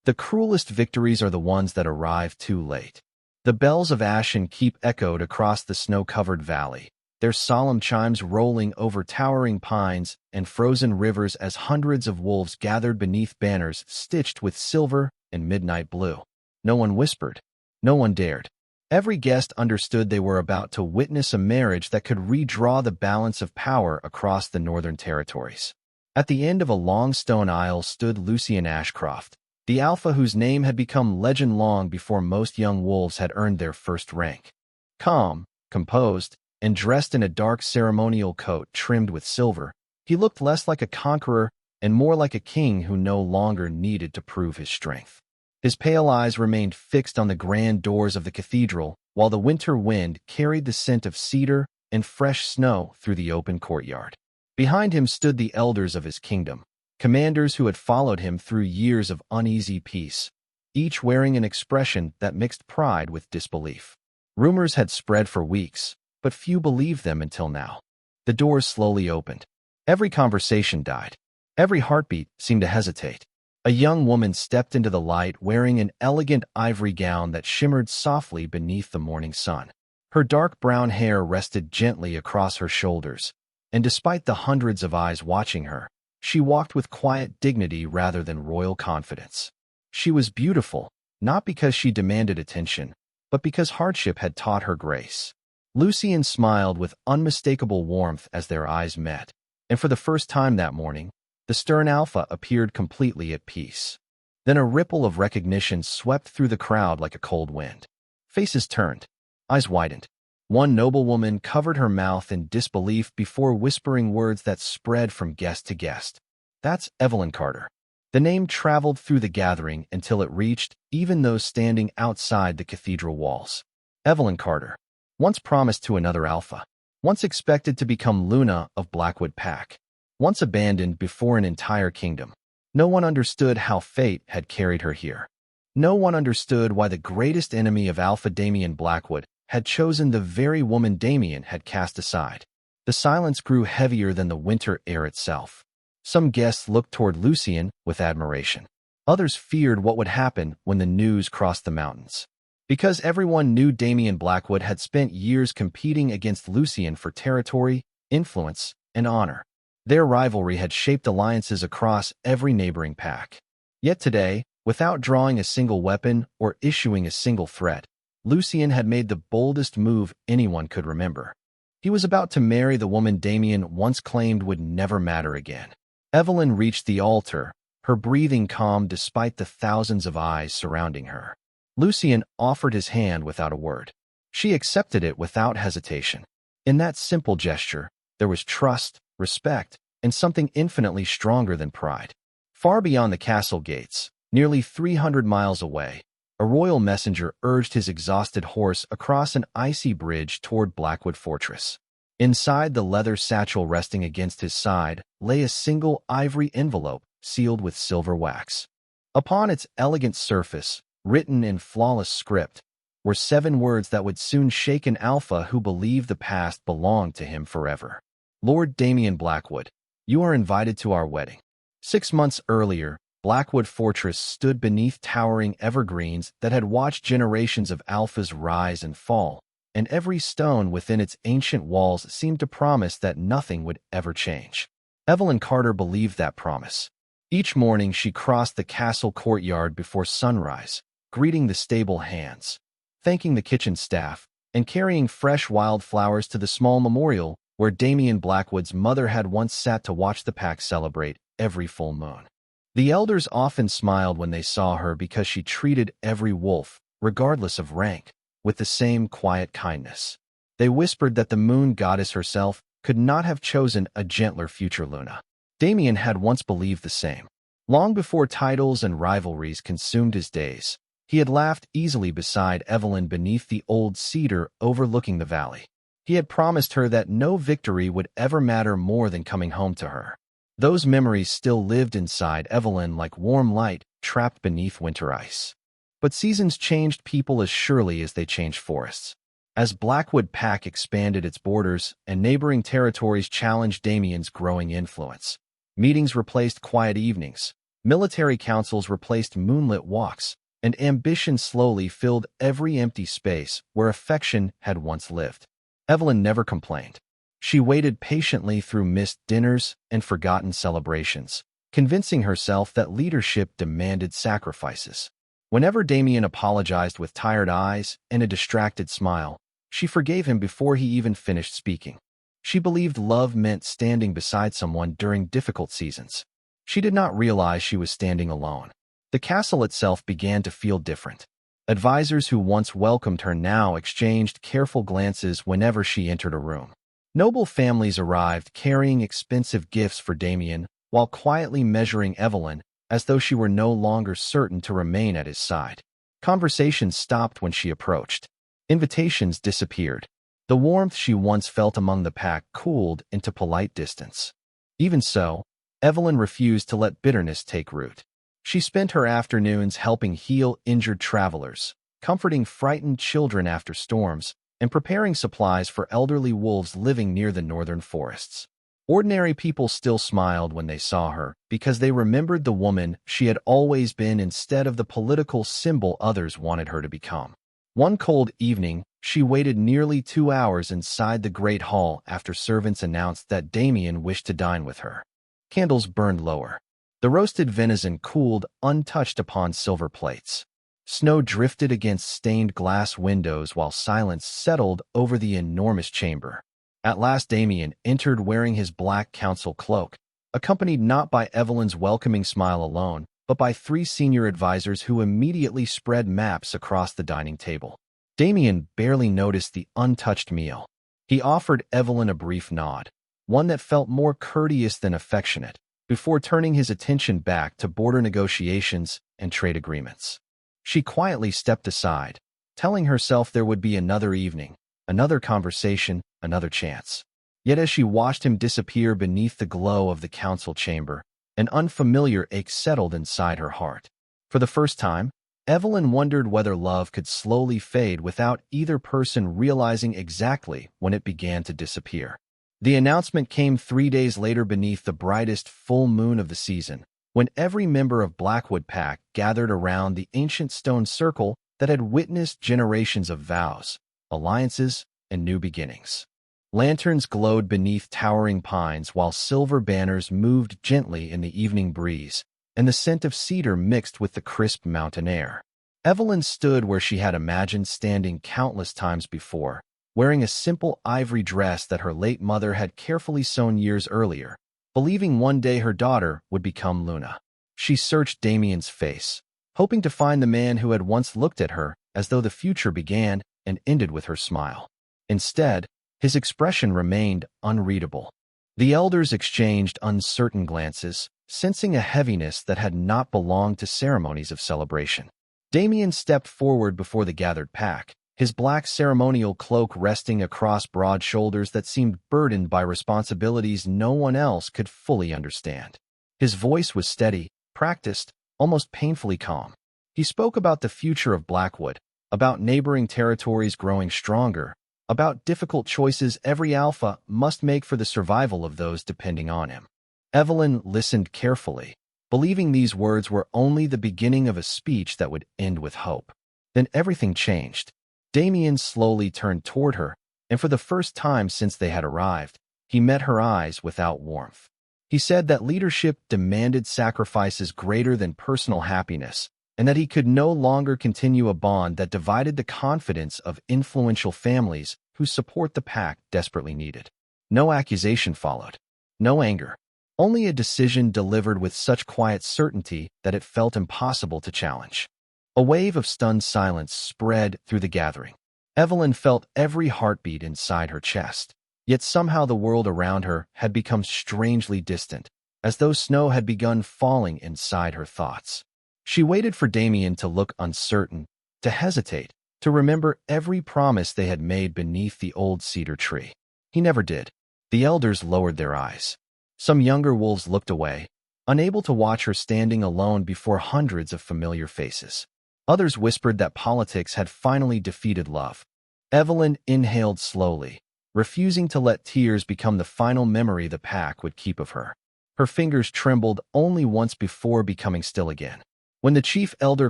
The cruelest victories are the ones that arrive too late. The bells of Ashen Keep echoed across the snow-covered valley, their solemn chimes rolling over towering pines and frozen rivers as hundreds of wolves gathered beneath banners stitched with silver and midnight blue. No one whispered. No one dared. Every guest understood they were about to witness a marriage that could redraw the balance of power across the northern territories. At the end of a long stone aisle stood Lucian Ashcroft, the alpha whose name had become legend long before most young wolves had earned their first rank. Calm, composed, and dressed in a dark ceremonial coat trimmed with silver, he looked less like a conqueror and more like a king who no longer needed to prove his strength. His pale eyes remained fixed on the grand doors of the cathedral, while the winter wind carried the scent of cedar and fresh snow through the open courtyard. Behind him stood the elders of his kingdom, commanders who had followed him through years of uneasy peace, each wearing an expression that mixed pride with disbelief. Rumors had spread for weeks, but few believed them until now. The doors slowly opened. Every conversation died. Every heartbeat seemed to hesitate. A young woman stepped into the light wearing an elegant ivory gown that shimmered softly beneath the morning sun. Her dark brown hair rested gently across her shoulders, and despite the hundreds of eyes watching her, she walked with quiet dignity rather than royal confidence. She was beautiful, not because she demanded attention, but because hardship had taught her grace. Lucian smiled with unmistakable warmth as their eyes met, and for the first time that morning, the stern alpha appeared completely at peace. Then a ripple of recognition swept through the crowd like a cold wind. Faces turned, eyes widened. One noblewoman covered her mouth in disbelief before whispering words that spread from guest to guest. "That's Evelyn Carter." The name traveled through the gathering until it reached even those standing outside the cathedral walls. Evelyn Carter, once promised to another alpha, once expected to become Luna of Blackwood Pack, once abandoned before an entire kingdom. No one understood how fate had carried her here. No one understood why the greatest enemy of Alpha Damien Blackwood had chosen the very woman Damien had cast aside. The silence grew heavier than the winter air itself. Some guests looked toward Lucian with admiration. Others feared what would happen when the news crossed the mountains. Because everyone knew Damien Blackwood had spent years competing against Lucian for territory, influence, and honor. Their rivalry had shaped alliances across every neighboring pack. Yet today, without drawing a single weapon or issuing a single threat, Lucian had made the boldest move anyone could remember. He was about to marry the woman Damien once claimed would never matter again. Evelyn reached the altar, her breathing calm despite the thousands of eyes surrounding her. Lucian offered his hand without a word. She accepted it without hesitation. In that simple gesture, there was trust, respect, and something infinitely stronger than pride. Far beyond the castle gates, nearly 300 miles away, a royal messenger urged his exhausted horse across an icy bridge toward Blackwood Fortress. Inside the leather satchel resting against his side lay a single ivory envelope sealed with silver wax. Upon its elegant surface, written in flawless script, were 7 words that would soon shake an alpha who believed the past belonged to him forever. "Lord Damien Blackwood, you are invited to our wedding." 6 months earlier, Blackwood Fortress stood beneath towering evergreens that had watched generations of alphas rise and fall, and every stone within its ancient walls seemed to promise that nothing would ever change. Evelyn Carter believed that promise. Each morning she crossed the castle courtyard before sunrise, greeting the stable hands, thanking the kitchen staff, and carrying fresh wildflowers to the small memorial where Damien Blackwood's mother had once sat to watch the pack celebrate every full moon. The elders often smiled when they saw her because she treated every wolf, regardless of rank, with the same quiet kindness. They whispered that the moon goddess herself could not have chosen a gentler future Luna. Damien had once believed the same. Long before titles and rivalries consumed his days, he had laughed easily beside Evelyn beneath the old cedar overlooking the valley. He had promised her that no victory would ever matter more than coming home to her. Those memories still lived inside Evelyn like warm light trapped beneath winter ice. But seasons changed people as surely as they changed forests. As Blackwood Pack expanded its borders and neighboring territories challenged Damien's growing influence, meetings replaced quiet evenings, Military councils replaced moonlit walks, and ambition slowly filled every empty space where affection had once lived. Evelyn never complained. She waited patiently through missed dinners and forgotten celebrations, convincing herself that leadership demanded sacrifices. Whenever Damien apologized with tired eyes and a distracted smile, she forgave him before he even finished speaking. She believed love meant standing beside someone during difficult seasons. She did not realize she was standing alone. The castle itself began to feel different. Advisors who once welcomed her now exchanged careful glances whenever she entered a room. Noble families arrived carrying expensive gifts for Damien, while quietly measuring Evelyn as though she were no longer certain to remain at his side. Conversations stopped when she approached. Invitations disappeared. The warmth she once felt among the pack cooled into polite distance. Even so, Evelyn refused to let bitterness take root. She spent her afternoons helping heal injured travelers, comforting frightened children after storms, and preparing supplies for elderly wolves living near the northern forests. Ordinary people still smiled when they saw her because they remembered the woman she had always been instead of the political symbol others wanted her to become. One cold evening, she waited nearly 2 hours inside the great hall after servants announced that Damien wished to dine with her. Candles burned lower. The roasted venison cooled untouched upon silver plates. Snow drifted against stained glass windows while silence settled over the enormous chamber. At last Damien entered wearing his black council cloak, accompanied not by Evelyn's welcoming smile alone, but by 3 senior advisors who immediately spread maps across the dining table. Damien barely noticed the untouched meal. He offered Evelyn a brief nod, one that felt more courteous than affectionate, before turning his attention back to border negotiations and trade agreements. She quietly stepped aside, telling herself there would be another evening, another conversation, another chance. Yet as she watched him disappear beneath the glow of the council chamber, an unfamiliar ache settled inside her heart. For the first time, Evelyn wondered whether love could slowly fade without either person realizing exactly when it began to disappear. The announcement came 3 days later beneath the brightest full moon of the season, when every member of Blackwood Pack gathered around the ancient stone circle that had witnessed generations of vows, alliances, and new beginnings. Lanterns glowed beneath towering pines while silver banners moved gently in the evening breeze, and the scent of cedar mixed with the crisp mountain air. Evelyn stood where she had imagined standing countless times before, wearing a simple ivory dress that her late mother had carefully sewn years earlier, believing one day her daughter would become Luna. She searched Damien's face, hoping to find the man who had once looked at her as though the future began and ended with her smile. Instead, his expression remained unreadable. The elders exchanged uncertain glances, sensing a heaviness that had not belonged to ceremonies of celebration. Damien stepped forward before the gathered pack, his black ceremonial cloak resting across broad shoulders that seemed burdened by responsibilities no one else could fully understand. His voice was steady, practiced, almost painfully calm. He spoke about the future of Blackwood, about neighboring territories growing stronger, about difficult choices every alpha must make for the survival of those depending on him. Evelyn listened carefully, believing these words were only the beginning of a speech that would end with hope. Then everything changed. Damien slowly turned toward her, and for the first time since they had arrived, he met her eyes without warmth. He said that leadership demanded sacrifices greater than personal happiness, and that he could no longer continue a bond that divided the confidence of influential families whose support the pack desperately needed. No accusation followed. No anger. Only a decision delivered with such quiet certainty that it felt impossible to challenge. A wave of stunned silence spread through the gathering. Evelyn felt every heartbeat inside her chest, yet somehow the world around her had become strangely distant, as though snow had begun falling inside her thoughts. She waited for Damien to look uncertain, to hesitate, to remember every promise they had made beneath the old cedar tree. He never did. The elders lowered their eyes. Some younger wolves looked away, unable to watch her standing alone before hundreds of familiar faces. Others whispered that politics had finally defeated love. Evelyn inhaled slowly, refusing to let tears become the final memory the pack would keep of her. Her fingers trembled only once before becoming still again. When the chief elder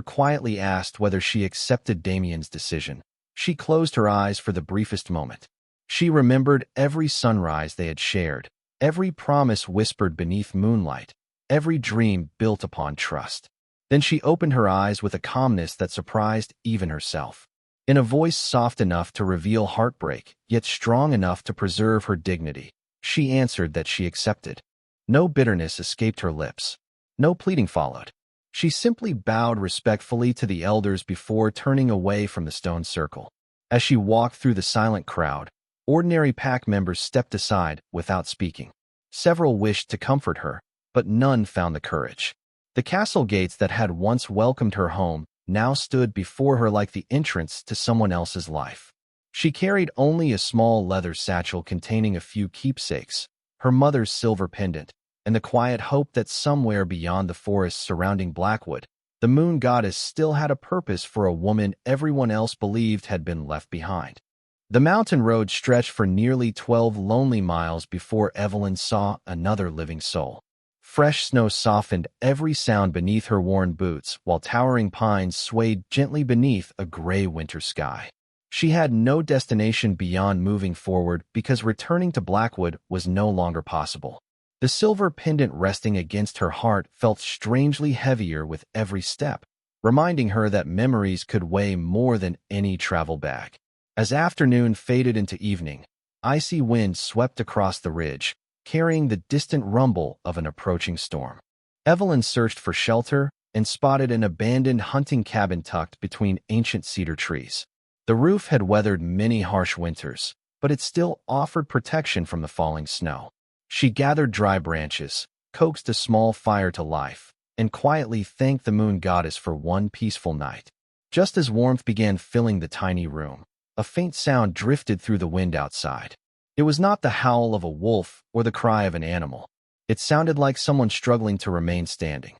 quietly asked whether she accepted Damien's decision, she closed her eyes for the briefest moment. She remembered every sunrise they had shared, every promise whispered beneath moonlight, every dream built upon trust. Then she opened her eyes with a calmness that surprised even herself. In a voice soft enough to reveal heartbreak, yet strong enough to preserve her dignity, she answered that she accepted. No bitterness escaped her lips. No pleading followed. She simply bowed respectfully to the elders before turning away from the stone circle. As she walked through the silent crowd, ordinary pack members stepped aside without speaking. Several wished to comfort her, but none found the courage. The castle gates that had once welcomed her home now stood before her like the entrance to someone else's life. She carried only a small leather satchel containing a few keepsakes, her mother's silver pendant, and the quiet hope that somewhere beyond the forests surrounding Blackwood, the moon goddess still had a purpose for a woman everyone else believed had been left behind. The mountain road stretched for nearly 12 lonely miles before Evelyn saw another living soul. Fresh snow softened every sound beneath her worn boots, while towering pines swayed gently beneath a gray winter sky. She had no destination beyond moving forward because returning to Blackwood was no longer possible. The silver pendant resting against her heart felt strangely heavier with every step, reminding her that memories could weigh more than any travel bag. As afternoon faded into evening, icy wind swept across the ridge, carrying the distant rumble of an approaching storm. Evelyn searched for shelter and spotted an abandoned hunting cabin tucked between ancient cedar trees. The roof had weathered many harsh winters, but it still offered protection from the falling snow. She gathered dry branches, coaxed a small fire to life, and quietly thanked the moon goddess for one peaceful night. Just as warmth began filling the tiny room, a faint sound drifted through the wind outside. It was not the howl of a wolf or the cry of an animal. It sounded like someone struggling to remain standing.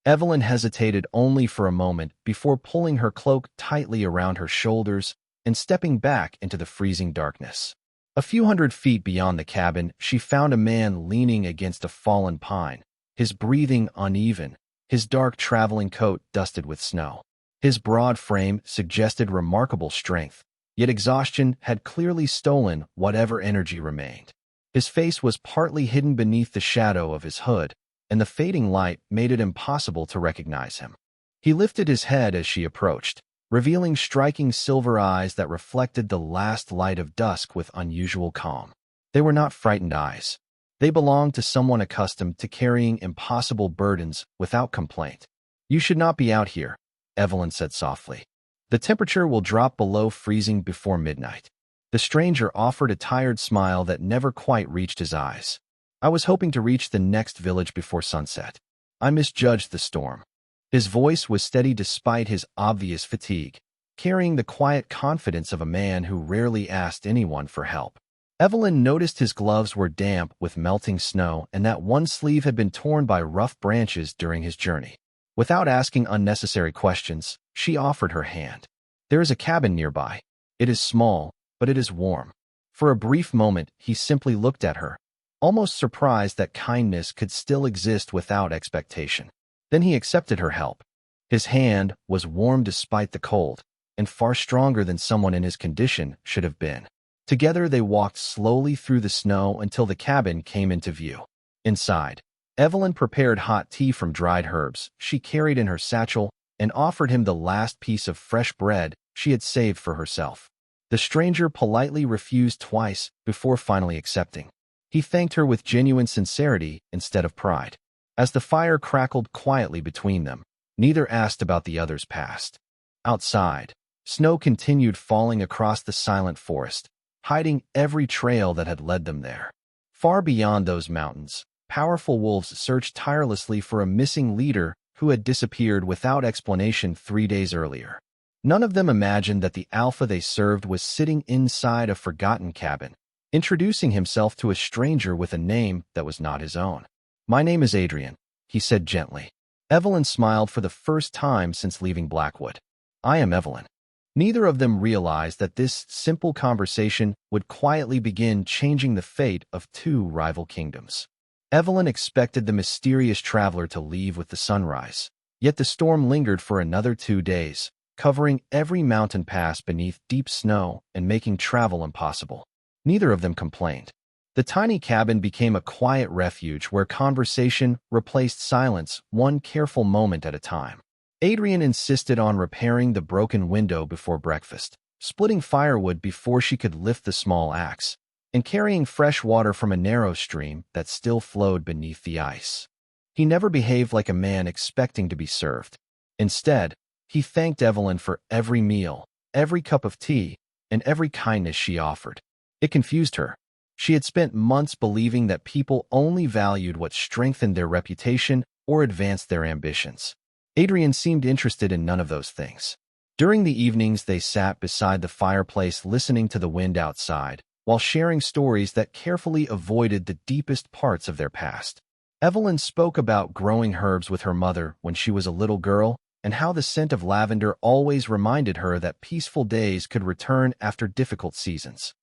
Evelyn hesitated only for a moment before pulling her cloak tightly around her shoulders and stepping back into the freezing darkness. A few hundred feet beyond the cabin, she found a man leaning against a fallen pine, his breathing uneven, his dark traveling coat dusted with snow. His broad frame suggested remarkable strength, yet exhaustion had clearly stolen whatever energy remained. His face was partly hidden beneath the shadow of his hood, and the fading light made it impossible to recognize him. He lifted his head as she approached, revealing striking silver eyes that reflected the last light of dusk with unusual calm. They were not frightened eyes. They belonged to someone accustomed to carrying impossible burdens without complaint. "You should not be out here," Evelyn said softly. "The temperature will drop below freezing before midnight." The stranger offered a tired smile that never quite reached his eyes. "I was hoping to reach the next village before sunset. I misjudged the storm." His voice was steady despite his obvious fatigue, carrying the quiet confidence of a man who rarely asked anyone for help. Evelyn noticed his gloves were damp with melting snow and that one sleeve had been torn by rough branches during his journey. Without asking unnecessary questions, she offered her hand. "There is a cabin nearby. It is small, but it is warm." For a brief moment, he simply looked at her, almost surprised that kindness could still exist without expectation. Then he accepted her help. His hand was warm despite the cold, and far stronger than someone in his condition should have been. Together they walked slowly through the snow until the cabin came into view. Inside, Evelyn prepared hot tea from dried herbs she carried in her satchel and offered him the last piece of fresh bread she had saved for herself. The stranger politely refused twice before finally accepting. He thanked her with genuine sincerity instead of pride. As the fire crackled quietly between them, neither asked about the other's past. Outside, snow continued falling across the silent forest, hiding every trail that had led them there. Far beyond those mountains, powerful wolves searched tirelessly for a missing leader who had disappeared without explanation 3 days earlier. None of them imagined that the alpha they served was sitting inside a forgotten cabin, introducing himself to a stranger with a name that was not his own. "My name is Adrian," he said gently. Evelyn smiled for the first time since leaving Blackwood. "I am Evelyn." Neither of them realized that this simple conversation would quietly begin changing the fate of two rival kingdoms. Evelyn expected the mysterious traveler to leave with the sunrise. Yet the storm lingered for another 2 days, covering every mountain pass beneath deep snow and making travel impossible. Neither of them complained. The tiny cabin became a quiet refuge where conversation replaced silence, one careful moment at a time. Adrian insisted on repairing the broken window before breakfast, splitting firewood before she could lift the small axe, and carrying fresh water from a narrow stream that still flowed beneath the ice. He never behaved like a man expecting to be served. Instead, he thanked Evelyn for every meal, every cup of tea, and every kindness she offered. It confused her. She had spent months believing that people only valued what strengthened their reputation or advanced their ambitions. Adrian seemed interested in none of those things. During the evenings, they sat beside the fireplace listening to the wind outside, while sharing stories that carefully avoided the deepest parts of their past. Evelyn spoke about growing herbs with her mother when she was a little girl, and how the scent of lavender always reminded her that peaceful days could return after difficult seasons.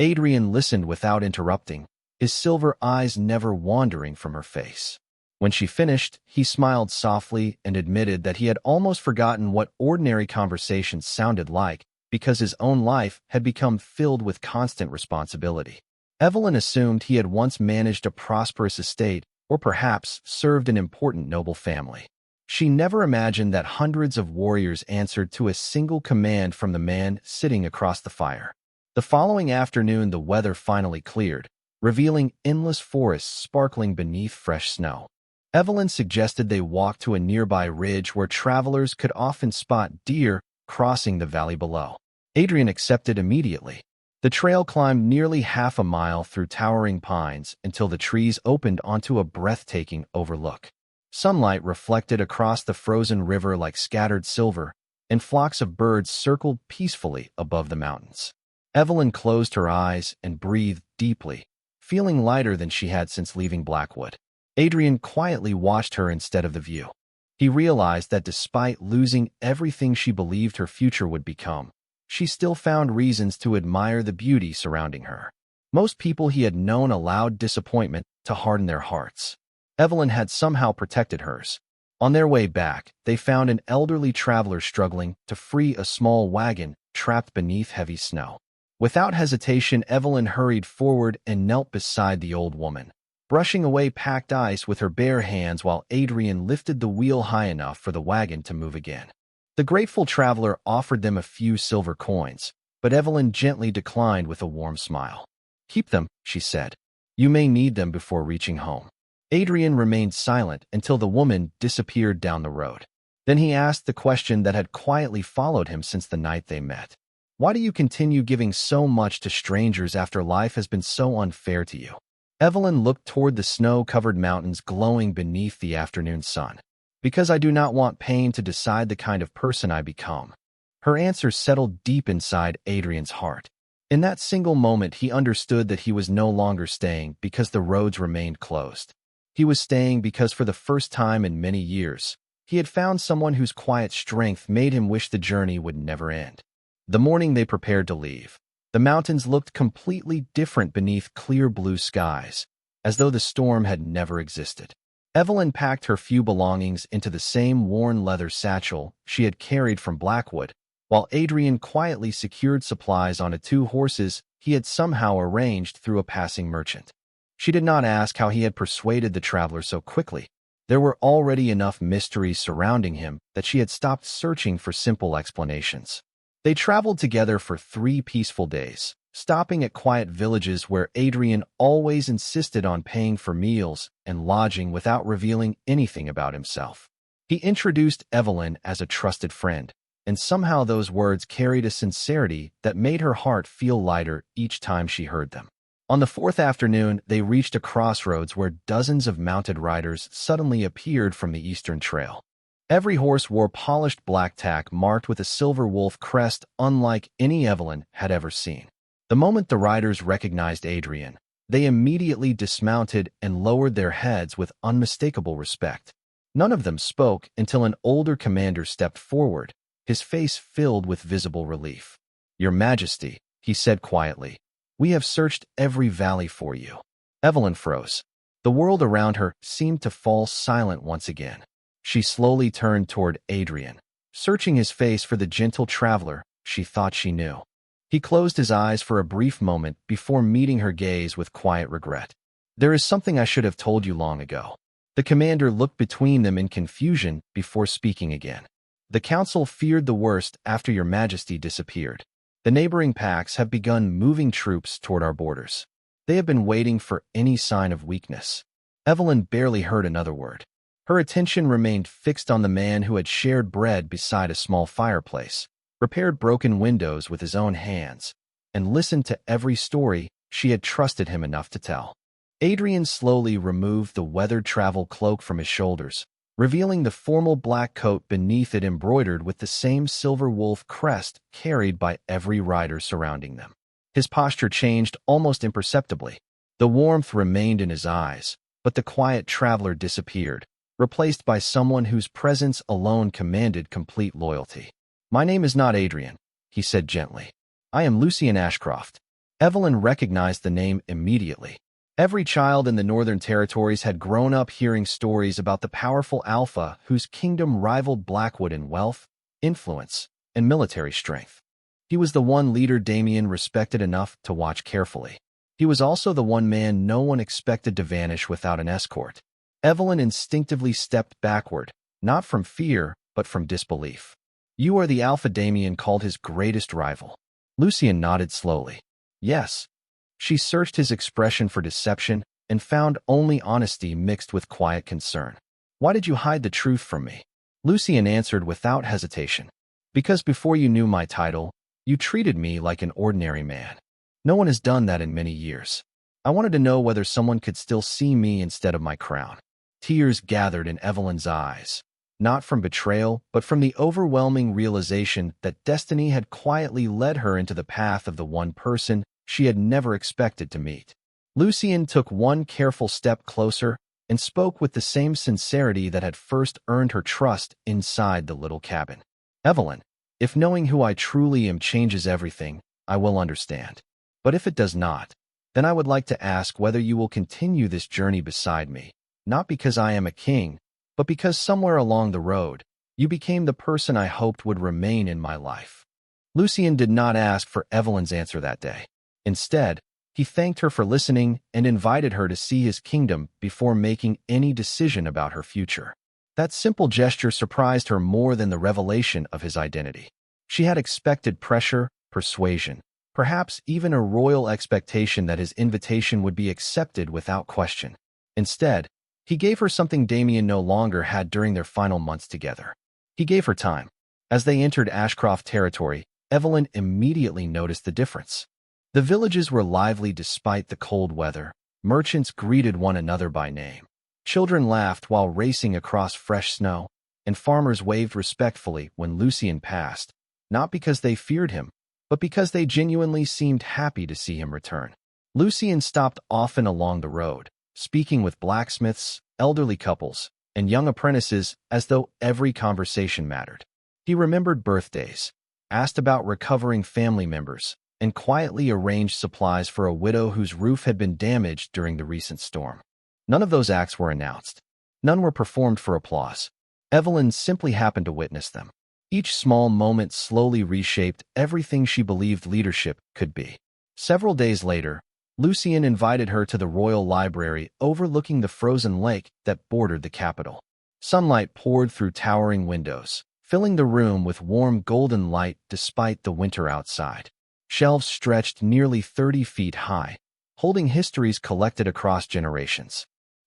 Adrian listened without interrupting, his silver eyes never wandering from her face. When she finished, he smiled softly and admitted that he had almost forgotten what ordinary conversations sounded like because his own life had become filled with constant responsibility. Evelyn assumed he had once managed a prosperous estate or perhaps served an important noble family. She never imagined that hundreds of warriors answered to a single command from the man sitting across the fire. The following afternoon, the weather finally cleared, revealing endless forests sparkling beneath fresh snow. Evelyn suggested they walk to a nearby ridge where travelers could often spot deer crossing the valley below. Adrian accepted immediately. The trail climbed nearly half a mile through towering pines until the trees opened onto a breathtaking overlook. Sunlight reflected across the frozen river like scattered silver, and flocks of birds circled peacefully above the mountains. Evelyn closed her eyes and breathed deeply, feeling lighter than she had since leaving Blackwood. Adrian quietly watched her instead of the view. He realized that despite losing everything she believed her future would become, she still found reasons to admire the beauty surrounding her. Most people he had known allowed disappointment to harden their hearts. Evelyn had somehow protected hers. On their way back, they found an elderly traveler struggling to free a small wagon trapped beneath heavy snow. Without hesitation, Evelyn hurried forward and knelt beside the old woman, brushing away packed ice with her bare hands while Adrian lifted the wheel high enough for the wagon to move again. The grateful traveler offered them a few silver coins, but Evelyn gently declined with a warm smile. "Keep them," she said. "You may need them before reaching home." Adrian remained silent until the woman disappeared down the road. Then he asked the question that had quietly followed him since the night they met. "Why do you continue giving so much to strangers after life has been so unfair to you?" Evelyn looked toward the snow-covered mountains glowing beneath the afternoon sun. "Because I do not want pain to decide the kind of person I become." Her answer settled deep inside Adrian's heart. In that single moment, he understood that he was no longer staying because the roads remained closed. He was staying because for the first time in many years, he had found someone whose quiet strength made him wish the journey would never end. The morning they prepared to leave, the mountains looked completely different beneath clear blue skies, as though the storm had never existed. Evelyn packed her few belongings into the same worn leather satchel she had carried from Blackwood, while Adrian quietly secured supplies onto 2 horses he had somehow arranged through a passing merchant. She did not ask how he had persuaded the traveler so quickly. There were already enough mysteries surrounding him that she had stopped searching for simple explanations. They traveled together for 3 peaceful days, stopping at quiet villages where Adrian always insisted on paying for meals and lodging without revealing anything about himself. He introduced Evelyn as a trusted friend, and somehow those words carried a sincerity that made her heart feel lighter each time she heard them. On the 4th afternoon, they reached a crossroads where dozens of mounted riders suddenly appeared from the eastern trail. Every horse wore polished black tack marked with a silver wolf crest unlike any Evelyn had ever seen. The moment the riders recognized Adrian, they immediately dismounted and lowered their heads with unmistakable respect. None of them spoke until an older commander stepped forward, his face filled with visible relief. "Your Majesty," he said quietly, "we have searched every valley for you." Evelyn froze. The world around her seemed to fall silent once again. She slowly turned toward Adrian, searching his face for the gentle traveler she thought she knew. He closed his eyes for a brief moment before meeting her gaze with quiet regret. "There is something I should have told you long ago." The commander looked between them in confusion before speaking again. "The council feared the worst after your majesty disappeared. The neighboring packs have begun moving troops toward our borders. They have been waiting for any sign of weakness." Evelyn barely heard another word. Her attention remained fixed on the man who had shared bread beside a small fireplace, repaired broken windows with his own hands, and listened to every story she had trusted him enough to tell. Adrian slowly removed the weathered travel cloak from his shoulders, revealing the formal black coat beneath it embroidered with the same silver wolf crest carried by every rider surrounding them. His posture changed almost imperceptibly. The warmth remained in his eyes, but the quiet traveler disappeared, replaced by someone whose presence alone commanded complete loyalty. "My name is not Adrian," he said gently. "I am Lucian Ashcroft." Evelyn recognized the name immediately. Every child in the Northern Territories had grown up hearing stories about the powerful Alpha whose kingdom rivaled Blackwood in wealth, influence, and military strength. He was the one leader Damien respected enough to watch carefully. He was also the one man no one expected to vanish without an escort. Evelyn instinctively stepped backward, not from fear, but from disbelief. "You are the Alpha Damien called his greatest rival." Lucian nodded slowly. "Yes." She searched his expression for deception and found only honesty mixed with quiet concern. "Why did you hide the truth from me?" Lucian answered without hesitation. "Because before you knew my title, you treated me like an ordinary man. No one has done that in many years. I wanted to know whether someone could still see me instead of my crown." Tears gathered in Evelyn's eyes, not from betrayal, but from the overwhelming realization that destiny had quietly led her into the path of the one person she had never expected to meet. Lucian took one careful step closer and spoke with the same sincerity that had first earned her trust inside the little cabin. "Evelyn, if knowing who I truly am changes everything, I will understand. But if it does not, then I would like to ask whether you will continue this journey beside me, not because I am a king, but because somewhere along the road, you became the person I hoped would remain in my life." Lucian did not ask for Evelyn's answer that day. Instead, he thanked her for listening and invited her to see his kingdom before making any decision about her future. That simple gesture surprised her more than the revelation of his identity. She had expected pressure, persuasion, perhaps even a royal expectation that his invitation would be accepted without question. Instead, he gave her something Damien no longer had during their final months together. He gave her time. As they entered Ashcroft territory, Evelyn immediately noticed the difference. The villages were lively despite the cold weather. Merchants greeted one another by name. Children laughed while racing across fresh snow, and farmers waved respectfully when Lucian passed, not because they feared him, but because they genuinely seemed happy to see him return. Lucian stopped often along the road, speaking with blacksmiths, elderly couples, and young apprentices as though every conversation mattered. He remembered birthdays, asked about recovering family members, and quietly arranged supplies for a widow whose roof had been damaged during the recent storm. None of those acts were announced. None were performed for applause. Evelyn simply happened to witness them. Each small moment slowly reshaped everything she believed leadership could be. Several days later, Lucian invited her to the royal library overlooking the frozen lake that bordered the capital. Sunlight poured through towering windows, filling the room with warm golden light despite the winter outside. Shelves stretched nearly 30 feet high, holding histories collected across generations.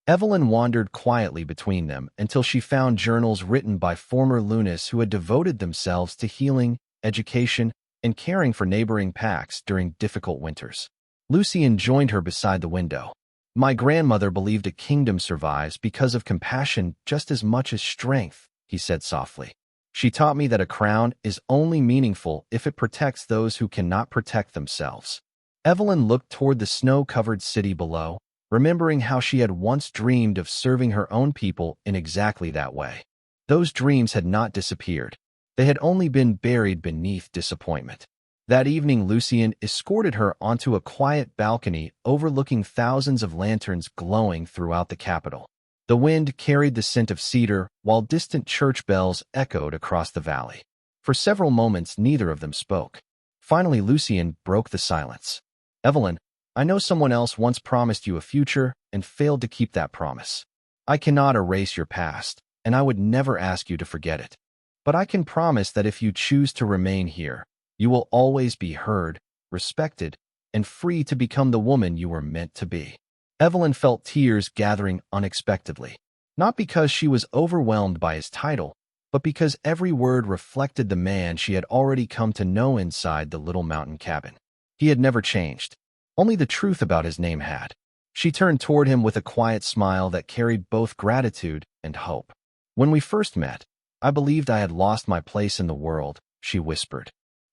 Evelyn wandered quietly between them until she found journals written by former Lunas who had devoted themselves to healing, education, and caring for neighboring packs during difficult winters. Lucian joined her beside the window. "My grandmother believed a kingdom survives because of compassion just as much as strength," he said softly. "She taught me that a crown is only meaningful if it protects those who cannot protect themselves." Evelyn looked toward the snow-covered city below, remembering how she had once dreamed of serving her own people in exactly that way. Those dreams had not disappeared. They had only been buried beneath disappointment. That evening, Lucien escorted her onto a quiet balcony overlooking thousands of lanterns glowing throughout the capital. The wind carried the scent of cedar, while distant church bells echoed across the valley. For several moments, neither of them spoke. Finally, Lucien broke the silence. "Evelyn, I know someone else once promised you a future and failed to keep that promise. I cannot erase your past, and I would never ask you to forget it. But I can promise that if you choose to remain here, you will always be heard, respected, and free to become the woman you were meant to be." Evelyn felt tears gathering unexpectedly, not because she was overwhelmed by his title, but because every word reflected the man she had already come to know inside the little mountain cabin. He had never changed. Only the truth about his name had. She turned toward him with a quiet smile that carried both gratitude and hope. "When we first met, I believed I had lost my place in the world," she whispered.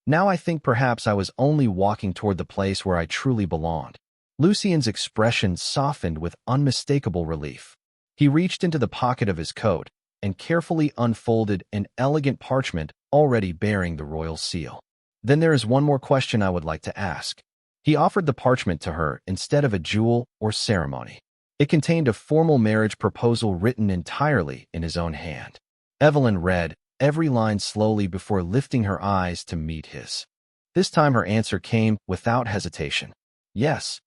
"Now I think perhaps I was only walking toward the place where I truly belonged." Lucien's expression softened with unmistakable relief. He reached into the pocket of his coat and carefully unfolded an elegant parchment already bearing the royal seal. "Then there is one more question I would like to ask." He offered the parchment to her instead of a jewel or ceremony. It contained a formal marriage proposal written entirely in his own hand. Evelyn read every line slowly before lifting her eyes to meet his. This time her answer came without hesitation. "Yes."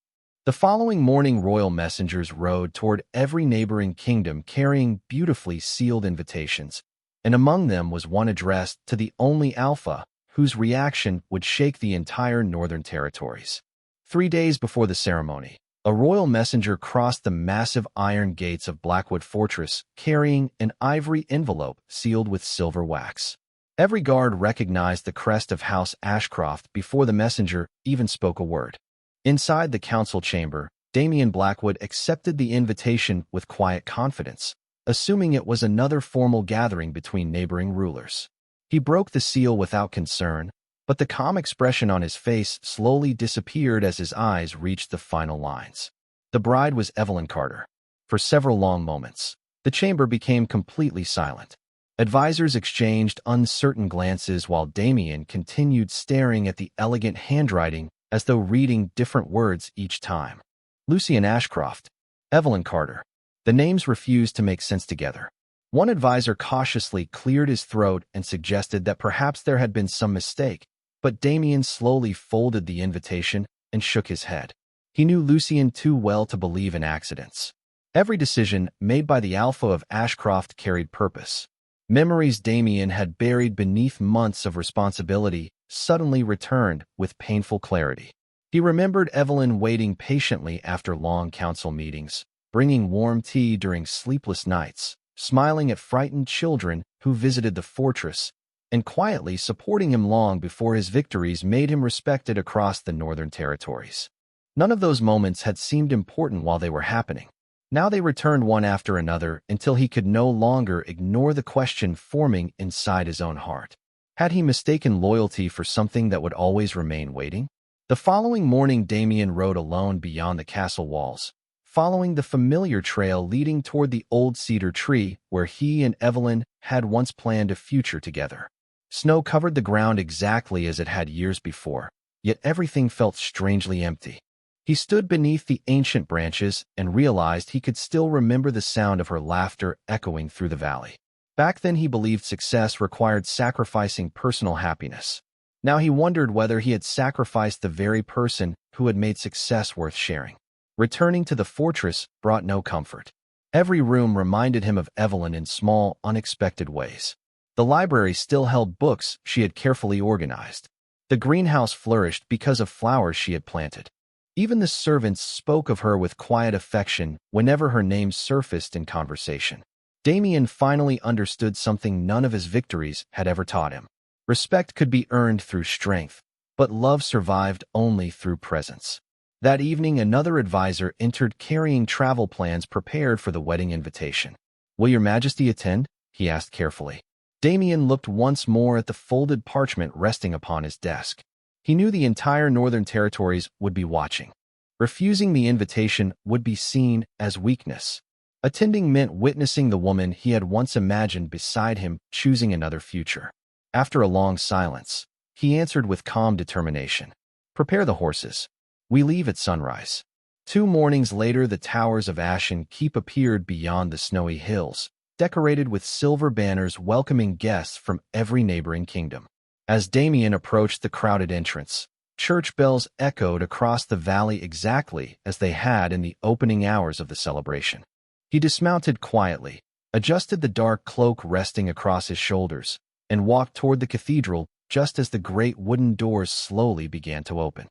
The following morning, royal messengers rode toward every neighboring kingdom carrying beautifully sealed invitations, and among them was one addressed to the only alpha, whose reaction would shake the entire northern territories. 3 days before the ceremony, a royal messenger crossed the massive iron gates of Blackwood Fortress carrying an ivory envelope sealed with silver wax. Every guard recognized the crest of House Ashcroft before the messenger even spoke a word. Inside the council chamber, Damien Blackwood accepted the invitation with quiet confidence, assuming it was another formal gathering between neighboring rulers. He broke the seal without concern, but the calm expression on his face slowly disappeared as his eyes reached the final lines. The bride was Evelyn Carter. For several long moments, the chamber became completely silent. Advisors exchanged uncertain glances while Damien continued staring at the elegant handwriting as though reading different words each time. Lucien Ashcroft, Evelyn Carter. The names refused to make sense together. One advisor cautiously cleared his throat and suggested that perhaps there had been some mistake, but Damien slowly folded the invitation and shook his head. He knew Lucien too well to believe in accidents. Every decision made by the Alpha of Ashcroft carried purpose. Memories Damien had buried beneath months of responsibility suddenly returned with painful clarity. He remembered Evelyn waiting patiently after long council meetings, bringing warm tea during sleepless nights, smiling at frightened children who visited the fortress, and quietly supporting him long before his victories made him respected across the northern territories. None of those moments had seemed important while they were happening. Now they returned one after another until he could no longer ignore the question forming inside his own heart. Had he mistaken loyalty for something that would always remain waiting? The following morning, Damien rode alone beyond the castle walls, following the familiar trail leading toward the old cedar tree where he and Evelyn had once planned a future together. Snow covered the ground exactly as it had years before, yet everything felt strangely empty. He stood beneath the ancient branches and realized he could still remember the sound of her laughter echoing through the valley. Back then he believed success required sacrificing personal happiness. Now he wondered whether he had sacrificed the very person who had made success worth sharing. Returning to the fortress brought no comfort. Every room reminded him of Evelyn in small, unexpected ways. The library still held books she had carefully organized. The greenhouse flourished because of flowers she had planted. Even the servants spoke of her with quiet affection whenever her name surfaced in conversation. Damien finally understood something none of his victories had ever taught him. Respect could be earned through strength, but love survived only through presence. That evening, another advisor entered carrying travel plans prepared for the wedding invitation. "Will your majesty attend?" he asked carefully. Damien looked once more at the folded parchment resting upon his desk. He knew the entire northern territories would be watching. Refusing the invitation would be seen as weakness. Attending meant witnessing the woman he had once imagined beside him choosing another future. After a long silence, he answered with calm determination. "Prepare the horses. We leave at sunrise." 2 mornings later, the towers of Ashen Keep appeared beyond the snowy hills, decorated with silver banners welcoming guests from every neighboring kingdom. As Damien approached the crowded entrance, church bells echoed across the valley exactly as they had in the opening hours of the celebration. He dismounted quietly, adjusted the dark cloak resting across his shoulders, and walked toward the cathedral just as the great wooden doors slowly began to open.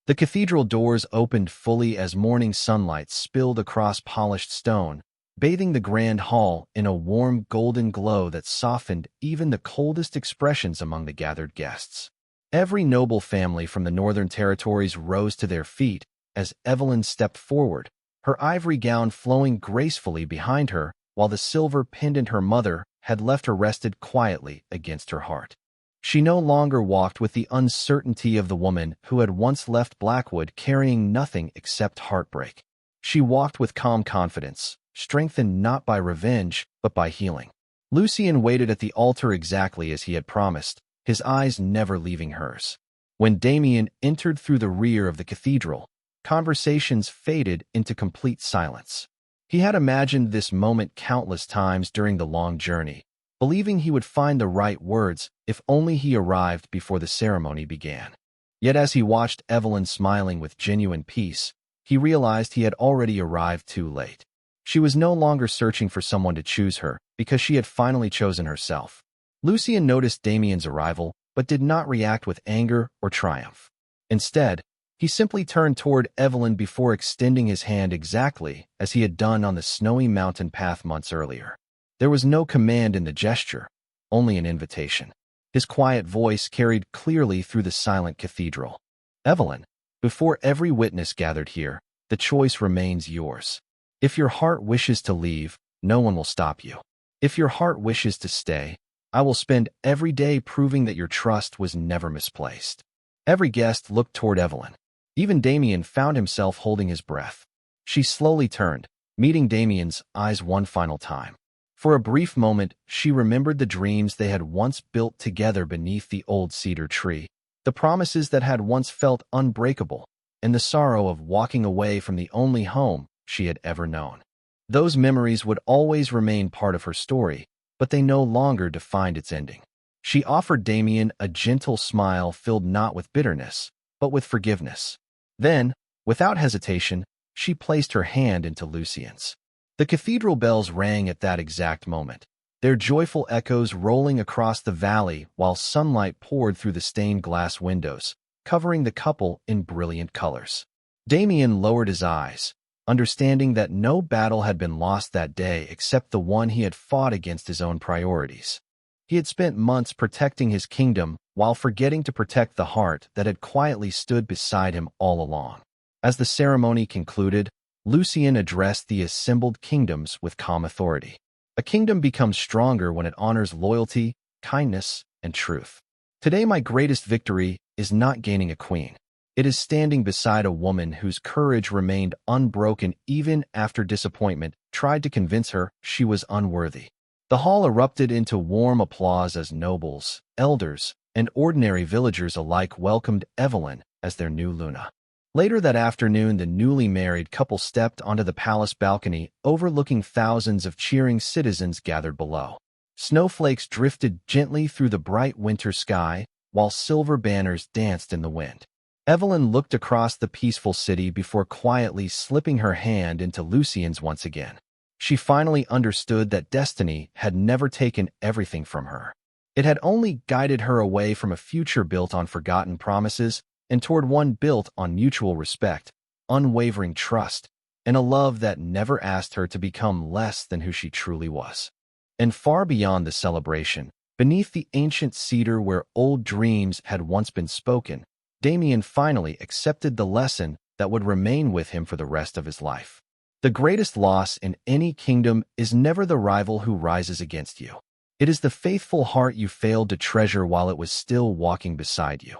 The cathedral doors opened fully as morning sunlight spilled across polished stone, bathing the grand hall in a warm golden glow that softened even the coldest expressions among the gathered guests. Every noble family from the northern territories rose to their feet as Evelyn stepped forward, her ivory gown flowing gracefully behind her, while the silver pendant her mother had left her rested quietly against her heart. She no longer walked with the uncertainty of the woman who had once left Blackwood carrying nothing except heartbreak. She walked with calm confidence, strengthened not by revenge, but by healing. Lucien waited at the altar exactly as he had promised, his eyes never leaving hers. When Damien entered through the rear of the cathedral, conversations faded into complete silence. He had imagined this moment countless times during the long journey, believing he would find the right words if only he arrived before the ceremony began. Yet as he watched Evelyn smiling with genuine peace, he realized he had already arrived too late. She was no longer searching for someone to choose her, because she had finally chosen herself. Lucien noticed Damien's arrival, but did not react with anger or triumph. Instead, he simply turned toward Evelyn before extending his hand exactly as he had done on the snowy mountain path months earlier. There was no command in the gesture, only an invitation. His quiet voice carried clearly through the silent cathedral. "Evelyn, before every witness gathered here, the choice remains yours. If your heart wishes to leave, no one will stop you. If your heart wishes to stay, I will spend every day proving that your trust was never misplaced." Every guest looked toward Evelyn. Even Damien found himself holding his breath. She slowly turned, meeting Damien's eyes one final time. For a brief moment, she remembered the dreams they had once built together beneath the old cedar tree, the promises that had once felt unbreakable, and the sorrow of walking away from the only home she had ever known. Those memories would always remain part of her story, but they no longer defined its ending. She offered Damien a gentle smile filled not with bitterness, but with forgiveness. Then, without hesitation, she placed her hand into Lucien's. The cathedral bells rang at that exact moment, their joyful echoes rolling across the valley while sunlight poured through the stained glass windows, covering the couple in brilliant colors. Damien lowered his eyes, understanding that no battle had been lost that day except the one he had fought against his own priorities. He had spent months protecting his kingdom while forgetting to protect the heart that had quietly stood beside him all along. As the ceremony concluded, Lucien addressed the assembled kingdoms with calm authority. A kingdom becomes stronger when it honors loyalty, kindness, and truth. Today, my greatest victory is not gaining a queen. It is standing beside a woman whose courage remained unbroken even after disappointment tried to convince her she was unworthy. The hall erupted into warm applause as nobles, elders, and ordinary villagers alike welcomed Evelyn as their new Luna. Later that afternoon, the newly married couple stepped onto the palace balcony overlooking thousands of cheering citizens gathered below. Snowflakes drifted gently through the bright winter sky, while silver banners danced in the wind. Evelyn looked across the peaceful city before quietly slipping her hand into Lucien's once again. She finally understood that destiny had never taken everything from her. It had only guided her away from a future built on forgotten promises and toward one built on mutual respect, unwavering trust, and a love that never asked her to become less than who she truly was. And far beyond the celebration, beneath the ancient cedar where old dreams had once been spoken, Damien finally accepted the lesson that would remain with him for the rest of his life. The greatest loss in any kingdom is never the rival who rises against you. It is the faithful heart you failed to treasure while it was still walking beside you.